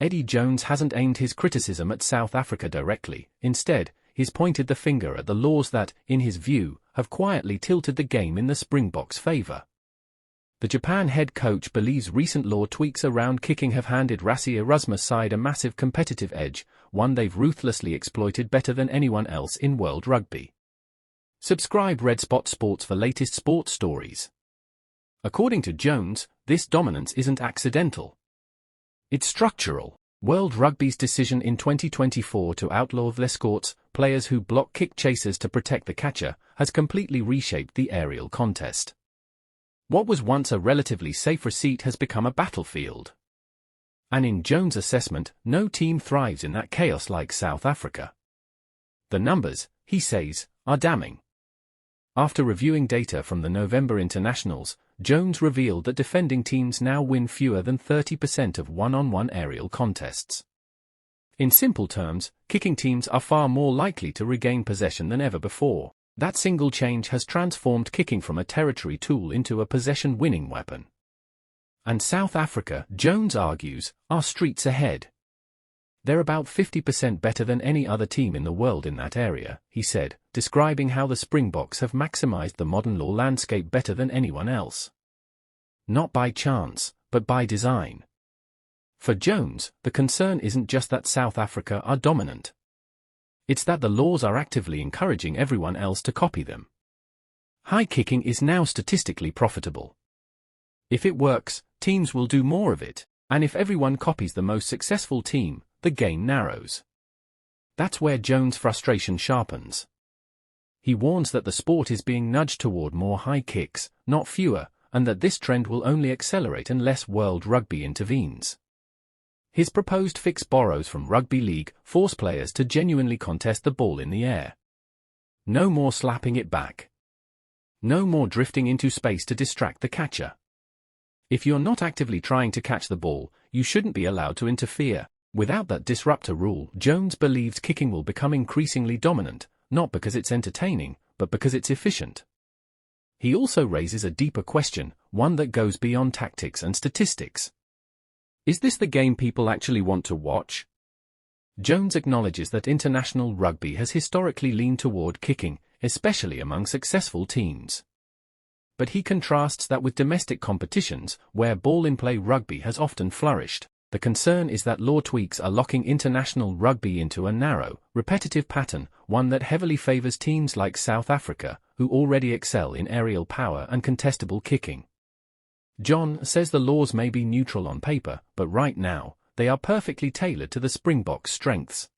Eddie Jones hasn't aimed his criticism at South Africa directly. Instead, he's pointed the finger at the laws that, in his view, have quietly tilted the game in the Springboks' favour. The Japan head coach believes recent law tweaks around kicking have handed Rassie Erasmus' side a massive competitive edge, one they've ruthlessly exploited better than anyone else in world rugby. Subscribe Red Spot Sports for latest sports stories. According to Jones, this dominance isn't accidental. It's structural. World Rugby's decision in 2024 to outlaw escorts, players who block kick chasers to protect the catcher, has completely reshaped the aerial contest. What was once a relatively safe seat has become a battlefield. And in Jones' assessment, no team thrives in that chaos like South Africa. The numbers, he says, are damning. After reviewing data from the November internationals, Jones revealed that defending teams now win fewer than 30% of one-on-one aerial contests. In simple terms, kicking teams are far more likely to regain possession than ever before. That single change has transformed kicking from a territory tool into a possession-winning weapon. And South Africa, Jones argues, are streets ahead. They're about 50% better than any other team in the world in that area, he said, describing how the Springboks have maximized the modern law landscape better than anyone else. Not by chance, but by design. For Jones, the concern isn't just that South Africa are dominant. It's that the laws are actively encouraging everyone else to copy them. High kicking is now statistically profitable. If it works, teams will do more of it, and if everyone copies the most successful team, the game narrows. That's where Jones' frustration sharpens. He warns that the sport is being nudged toward more high kicks, not fewer, and that this trend will only accelerate unless World Rugby intervenes. His proposed fix borrows from Rugby League, force players to genuinely contest the ball in the air. No more slapping it back. No more drifting into space to distract the catcher. If you're not actively trying to catch the ball, you shouldn't be allowed to interfere. Without that disruptor rule, Jones believes kicking will become increasingly dominant, not because it's entertaining, but because it's efficient. He also raises a deeper question, one that goes beyond tactics and statistics. Is this the game people actually want to watch? Jones acknowledges that international rugby has historically leaned toward kicking, especially among successful teams. But he contrasts that with domestic competitions, where ball-in-play rugby has often flourished. The concern is that law tweaks are locking international rugby into a narrow, repetitive pattern, one that heavily favors teams like South Africa, who already excel in aerial power and contestable kicking. John says the laws may be neutral on paper, but right now, they are perfectly tailored to the Springboks' strengths.